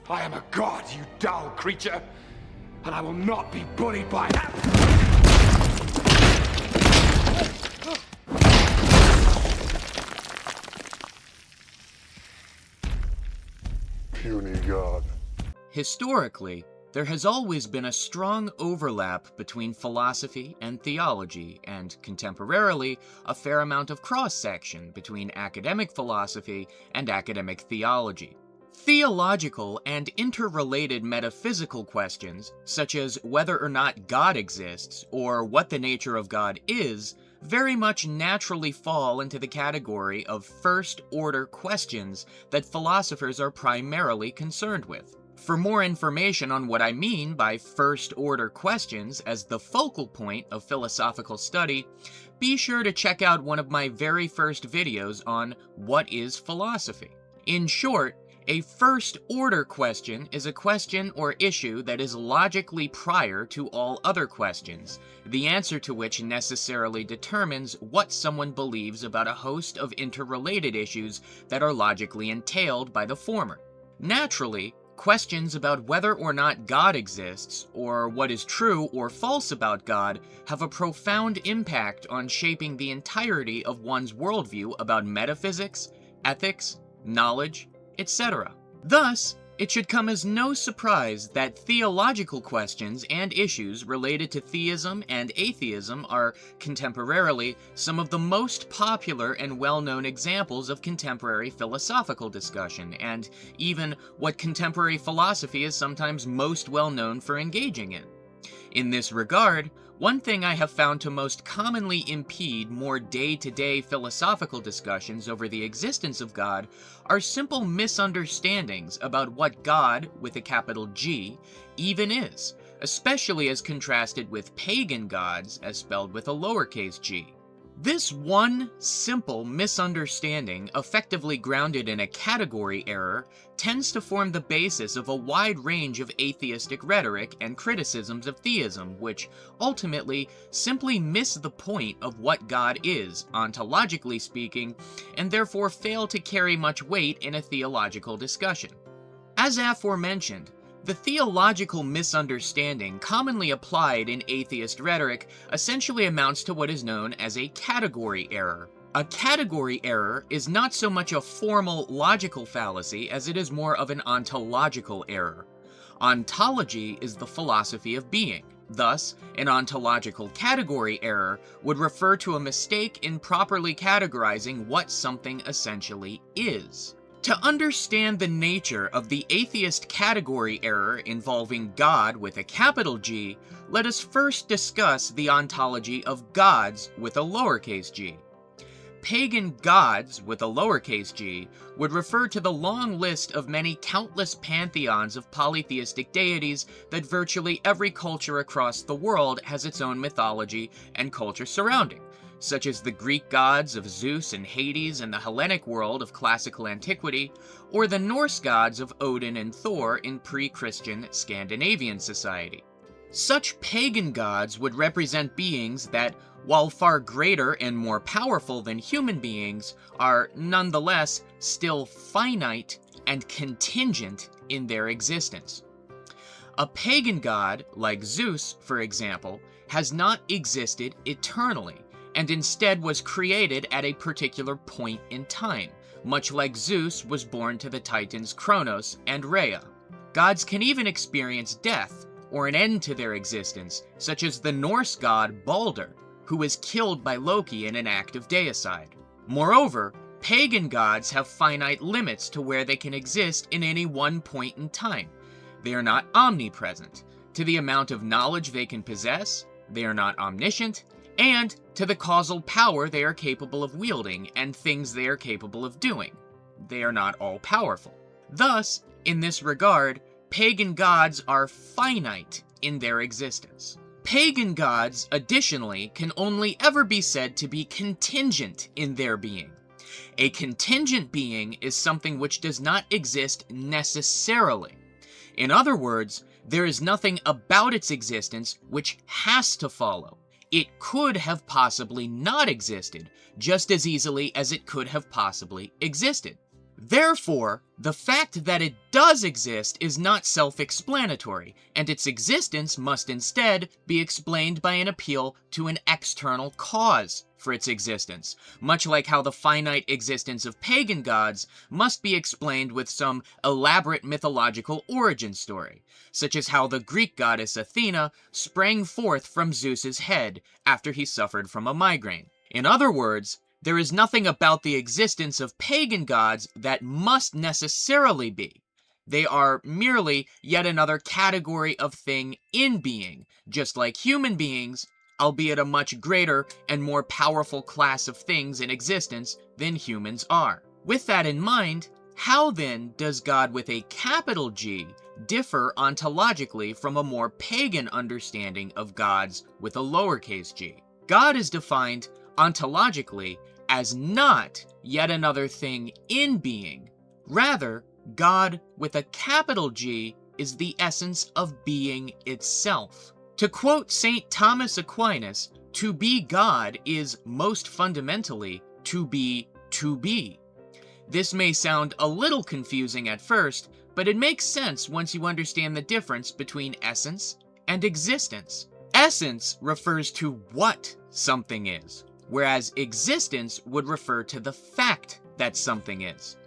I am a god, you dull creature, and I will not be bullied by that. Puny god. Historically, there has always been a strong overlap between philosophy and theology, and contemporarily, a fair amount of cross-section between academic philosophy and academic theology. Theological and interrelated metaphysical questions, such as whether or not God exists or what the nature of God is, very much naturally fall into the category of first-order questions that philosophers are primarily concerned with. For more information on what I mean by first-order questions as the focal point of philosophical study, be sure to check out one of my very first videos on what is philosophy. In short, a first-order question is a question or issue that is logically prior to all other questions, the answer to which necessarily determines what someone believes about a host of interrelated issues that are logically entailed by the former. Naturally, questions about whether or not God exists, or what is true or false about God, have a profound impact on shaping the entirety of one's worldview about metaphysics, ethics, knowledge, etc. Thus, it should come as no surprise that theological questions and issues related to theism and atheism are, contemporarily, some of the most popular and well-known examples of contemporary philosophical discussion, and even what contemporary philosophy is sometimes most well known for engaging in. In this regard, one thing I have found to most commonly impede more day-to-day philosophical discussions over the existence of God are simple misunderstandings about what God, with a capital G, even is, especially as contrasted with pagan gods, as spelled with a lowercase g. This one simple misunderstanding, effectively grounded in a category error, tends to form the basis of a wide range of atheistic rhetoric and criticisms of theism, which ultimately simply miss the point of what God is, ontologically speaking, and therefore fail to carry much weight in a theological discussion. As aforementioned, the theological misunderstanding commonly applied in atheist rhetoric essentially amounts to what is known as a category error. A category error is not so much a formal logical fallacy as it is more of an ontological error. Ontology is the philosophy of being. Thus, an ontological category error would refer to a mistake in properly categorizing what something essentially is. To understand the nature of the atheist category error involving God with a capital G, let us first discuss the ontology of gods with a lowercase g. Pagan gods with a lowercase g would refer to the long list of many countless pantheons of polytheistic deities that virtually every culture across the world has its own mythology and culture surrounding, such as the Greek gods of Zeus and Hades in the Hellenic world of classical antiquity, or the Norse gods of Odin and Thor in pre-Christian Scandinavian society. Such pagan gods would represent beings that, while far greater and more powerful than human beings, are nonetheless still finite and contingent in their existence. A pagan god, like Zeus, for example, has not existed eternally, and instead was created at a particular point in time, much like Zeus was born to the Titans Kronos and Rhea. Gods can even experience death, or an end to their existence, such as the Norse god Balder, who was killed by Loki in an act of deicide. Moreover, pagan gods have finite limits to where they can exist in any one point in time. They are not omnipresent. To the amount of knowledge they can possess, they are not omniscient, and to the causal power they are capable of wielding and things they are capable of doing. They are not all-powerful. Thus, in this regard, pagan gods are finite in their existence. Pagan gods, additionally, can only ever be said to be contingent in their being. A contingent being is something which does not exist necessarily. In other words, there is nothing about its existence which has to follow. It could have possibly not existed, just as easily as it could have possibly existed. Therefore, the fact that it does exist is not self-explanatory, and its existence must instead be explained by an appeal to an external cause for its existence, much like how the finite existence of pagan gods must be explained with some elaborate mythological origin story, such as how the Greek goddess Athena sprang forth from Zeus's head after he suffered from a migraine. In other words, there is nothing about the existence of pagan gods that must necessarily be. They are merely yet another category of thing in being, just like human beings, albeit a much greater and more powerful class of things in existence than humans are. With that in mind, how then does God with a capital G differ ontologically from a more pagan understanding of gods with a lowercase g? God is defined ontologically as not yet another thing in being. Rather, God with a capital G is the essence of being itself. To quote St. Thomas Aquinas, to be God is most fundamentally to be to be. This may sound a little confusing at first, but it makes sense once you understand the difference between essence and existence. Essence refers to what something is, whereas existence would refer to the fact that something is.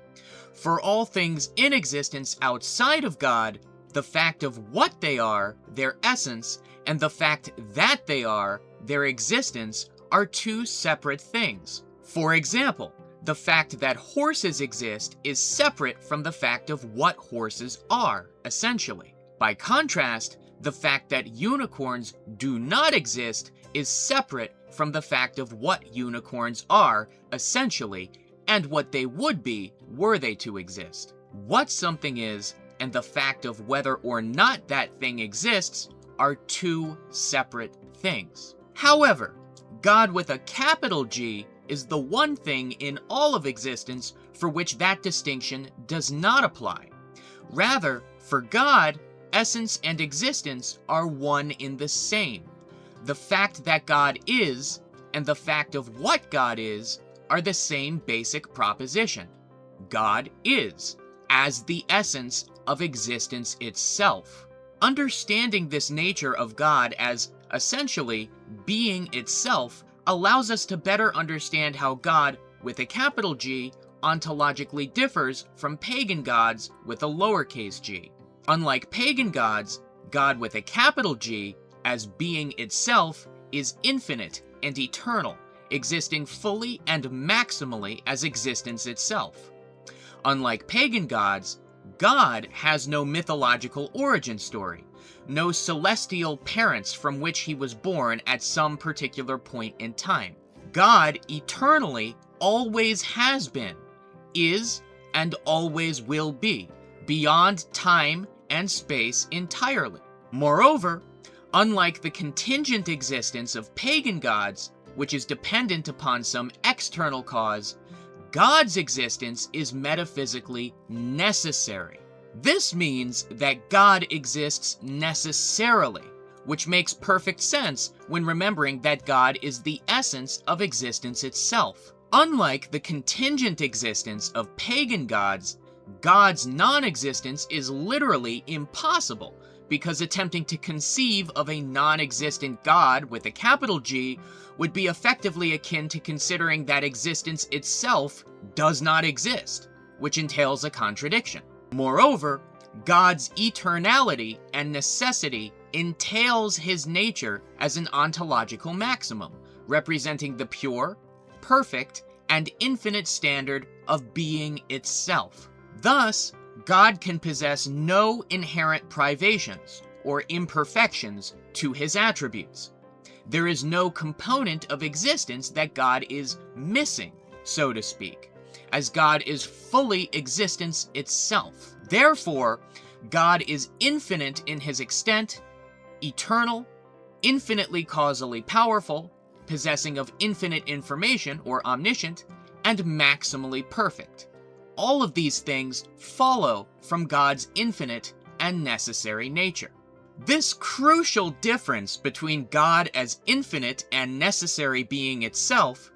For all things in existence outside of God, the fact of what they are, their essence, and the fact that they are, their existence, are two separate things. For example, the fact that horses exist is separate from the fact of what horses are, essentially. By contrast, the fact that unicorns do not exist is separate from the fact of what unicorns are, essentially, and what they would be were they to exist. What something is and the fact of whether or not that thing exists are two separate things. However, God with a capital G is the one thing in all of existence for which that distinction does not apply. Rather, for God, essence and existence are one in the same. The fact that God is and the fact of what God is are the same basic proposition. God is, as the essence of existence itself. Understanding this nature of God as essentially being itself allows us to better understand how God with a capital G ontologically differs from pagan gods with a lowercase g. Unlike pagan gods, God with a capital G as being itself is infinite and eternal, existing fully and maximally as existence itself. Unlike pagan gods, God has no mythological origin story, no celestial parents from which he was born at some particular point in time. God eternally always has been, is, and always will be, beyond time and space entirely. Moreover, unlike the contingent existence of pagan gods, which is dependent upon some external cause, God's existence is metaphysically necessary. This means that God exists necessarily, which makes perfect sense when remembering that God is the essence of existence itself. Unlike the contingent existence of pagan gods, God's non-existence is literally impossible, because attempting to conceive of a non-existent God with a capital G would be effectively akin to considering that existence itself does not exist, which entails a contradiction. Moreover, God's eternality and necessity entails his nature as an ontological maximum, representing the pure, perfect, and infinite standard of being itself. Thus, God can possess no inherent privations or imperfections to his attributes. There is no component of existence that God is missing, so to speak, as God is fully existence itself. Therefore, God is infinite in his extent, eternal, infinitely causally powerful, possessing of infinite information or omniscient, and maximally perfect. All of these things follow from God's infinite and necessary nature. This crucial difference between God as infinite and necessary being itself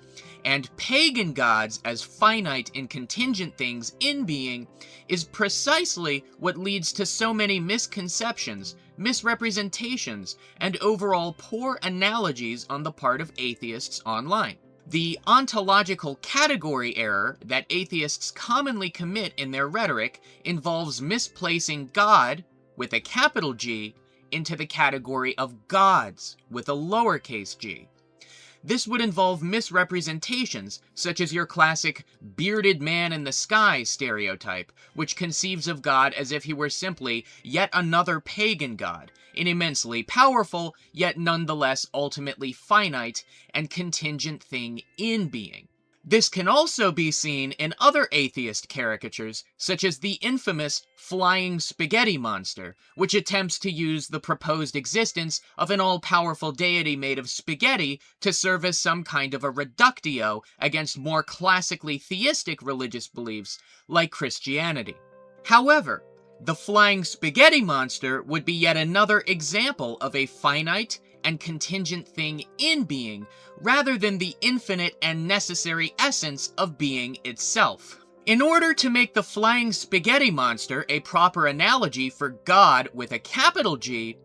and pagan gods as finite and contingent things in being is precisely what leads to so many misconceptions, misrepresentations, and overall poor analogies on the part of atheists online. The ontological category error that atheists commonly commit in their rhetoric involves misplacing God, with a capital G, into the category of gods, with a lowercase g. This would involve misrepresentations, such as your classic bearded man in the sky stereotype, which conceives of God as if he were simply yet another pagan god, an immensely powerful, yet nonetheless ultimately finite and contingent thing in being. This can also be seen in other atheist caricatures, such as the infamous flying spaghetti monster, which attempts to use the proposed existence of an all-powerful deity made of spaghetti to serve as some kind of a reductio against more classically theistic religious beliefs, like Christianity. However, the flying spaghetti monster would be yet another example of a finite and contingent thing in being, rather than the infinite and necessary essence of being itself. In order to make the flying spaghetti monster a proper analogy for God with a capital G,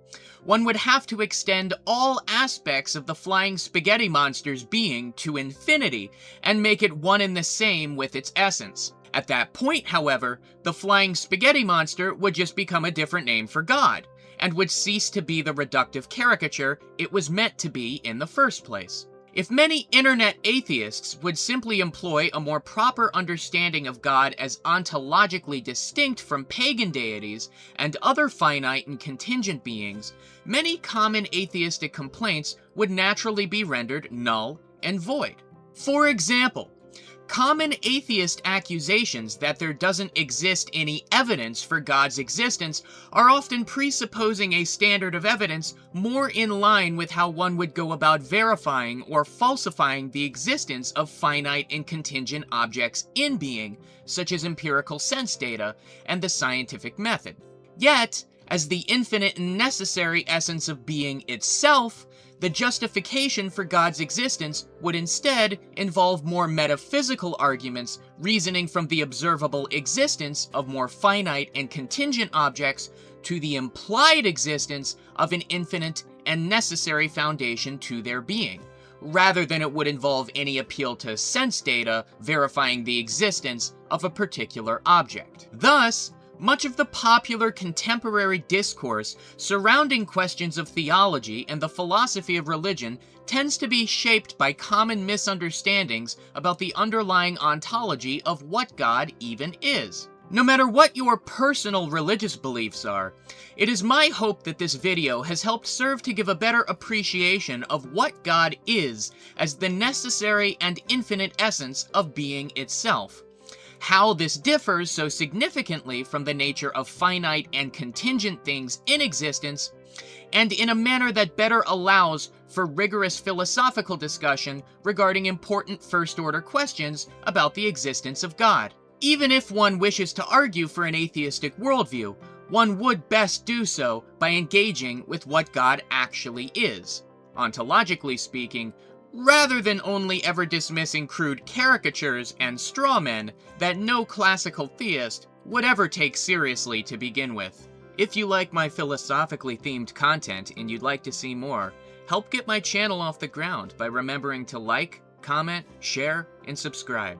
one would have to extend all aspects of the flying spaghetti monster's being to infinity and make it one and the same with its essence. At that point, however, the flying spaghetti monster would just become a different name for God, and would cease to be the reductive caricature it was meant to be in the first place. If many internet atheists would simply employ a more proper understanding of God as ontologically distinct from pagan deities and other finite and contingent beings, many common atheistic complaints would naturally be rendered null and void. For example, common atheist accusations that there doesn't exist any evidence for God's existence are often presupposing a standard of evidence more in line with how one would go about verifying or falsifying the existence of finite and contingent objects in being, such as empirical sense data and the scientific method. Yet, as the infinite and necessary essence of being itself, the justification for God's existence would instead involve more metaphysical arguments reasoning from the observable existence of more finite and contingent objects to the implied existence of an infinite and necessary foundation to their being, rather than it would involve any appeal to sense data verifying the existence of a particular object. Thus, much of the popular contemporary discourse surrounding questions of theology and the philosophy of religion tends to be shaped by common misunderstandings about the underlying ontology of what God even is. No matter what your personal religious beliefs are, it is my hope that this video has helped serve to give a better appreciation of what God is as the necessary and infinite essence of being itself. How this differs so significantly from the nature of finite and contingent things in existence, and in a manner that better allows for rigorous philosophical discussion regarding important first-order questions about the existence of God. Even if one wishes to argue for an atheistic worldview, one would best do so by engaging with what God actually is, ontologically speaking, rather than only ever dismissing crude caricatures and strawmen that no classical theist would ever take seriously to begin with. If you like my philosophically themed content and you'd like to see more, help get my channel off the ground by remembering to like, comment, share, and subscribe.